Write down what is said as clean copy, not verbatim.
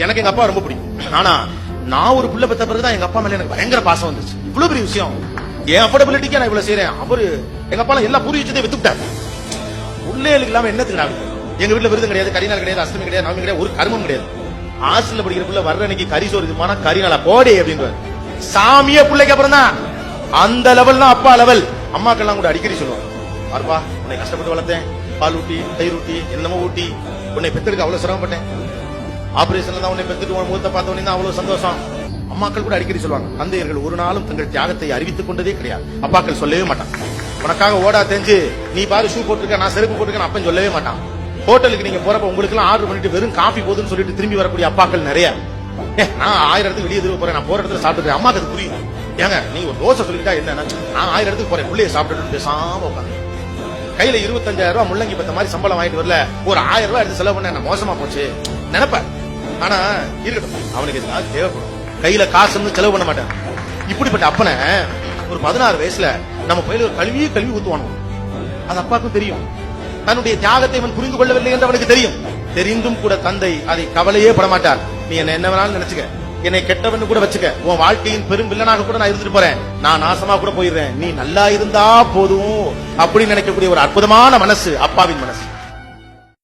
எனக்கு எங்க அப்பா ரொம்ப பிடிக்கும். ஆனா நான் ஒரு புள்ள பெற்ற பிறகுதான் எங்க அப்பா மேல எனக்கு பயங்கர பாசம் வந்துச்சு. இவ்வளவு பெரிய விஷயம், என் அஃபோர்டபிலிட்டிக்கு நான் இவ்வளவு செய்யறேன். அவரு எங்க அப்பா எல்லா பூர்வீகத்தையும் வித்துட்டாரு. பிள்ளைகளுக்கு இல்லாம என்னத்துக்கு நான் எங்க வீட்டுல விருதும் கிடையாது, கரிநாள் கிடையாது, அஷ்டமி கிடையாது, நவமி கிடையாது, ஒரு கர்மம் கிடையாது. ஹாஸ்டல்ல படிக்கிற பிள்ளை வர்ற அன்னைக்கு கறி சோறு இதுமான கரிநாளா போடே அப்படின்றாரு. சாமியே பிள்ளைக்கு அப்புறம் தான் அந்த லெவல் தான் அப்பா லெவல். அம்மாக்கெல்லாம் கூட அடிக்கடி சொல்லுவாங்க, பாருப்பா உன்னை கஷ்டப்பட்டு வளர்த்தேன், பால் ஊட்டி தயிர் ஊட்டி என்னமோ ஊட்டி உன்னை பெத்தெடுக்க அவ்வளவு சிரமப்பட்டேன். ஆபரேஷன்ல தான் உன்னை பெத்துட்டு உன் முகத்தை பார்த்த உடனே அவ்வளவு சந்தோஷம். அம்மாக்கள் கூட அடிக்கடி சொல்லுவாங்க, தந்தையர்கள் ஒரு நாளும் தங்கள் தியாகத்தை அறிவித்துக் கொண்டதே கிடையாது. அப்பாக்கள் சொல்லவே மாட்டான், உனக்காக ஓடா தெரிஞ்சு நீ பாரு ஷூ போட்டுருக்க நான் செருப்பு போட்டுருக்கேன் அப்பன்னு சொல்லவே மாட்டான். ஹோட்டலுக்கு நீங்க போறப்ப உங்களுக்கு எல்லாம் ஆர்டர் பண்ணிட்டு வெறும் காஃபி போதுன்னு சொல்லிட்டு திரும்பி வரக்கூடிய அப்பாக்கள் நிறைய. நான் 1000 இடத்துக்கு வெளியே திரும்ப போறேன், நான் போற இடத்துல சாப்பிட்டுருக்கேன். அம்மாக்கு அது புரியும். ஏங்க நீ ஒரு தோசை சொல்லிட்டா என்ன, நான் 1000 இடத்துக்கு போறேன் பிள்ளைய சாப்பிட்டு பேசாம உட்காந்து கையில 25,000 ரூபாய் முள்ளங்கி பத்த மாதிரி சம்பளம் வாங்கிட்டு வரல, ஒரு 1000 ரூபாய் எடுத்து செலவு பண்ண என்ன மோசமா போச்சு நினைப்பேன். ஆனா இருக்கட்டும், அவனுக்கு எதுக்காக தேவைப்படும், கையில காசு செலவு பண்ண மாட்டேன். இப்படிப்பட்ட அப்பனை ஒரு 16 வயசுல நம்ம பையில ஒரு கல்வி ஊத்துவானோ, அது அப்பாவுக்கும் தெரியும். தன்னுடைய தியாகத்தை அவன் புரிந்து கொள்ளவில்லை என்று அவனுக்கு தெரியும். தெரிந்தும் கூட தந்தை அதை கவலையே படமாட்டார். நீ என்ன வேணாலும் நினைச்சுக்க, என்னை கெட்டவன் கூட வச்சுக்க, உன் வாழ்க்கையின் பெரும் வில்லனாக கூட நான் இருந்துட்டு போறேன், நான் நாசமா கூட போயிடுறேன், நீ நல்லா இருந்தா போதும் அப்படின்னு நினைக்கக்கூடிய ஒரு அற்புதமான மனசு அப்பாவின் மனசு.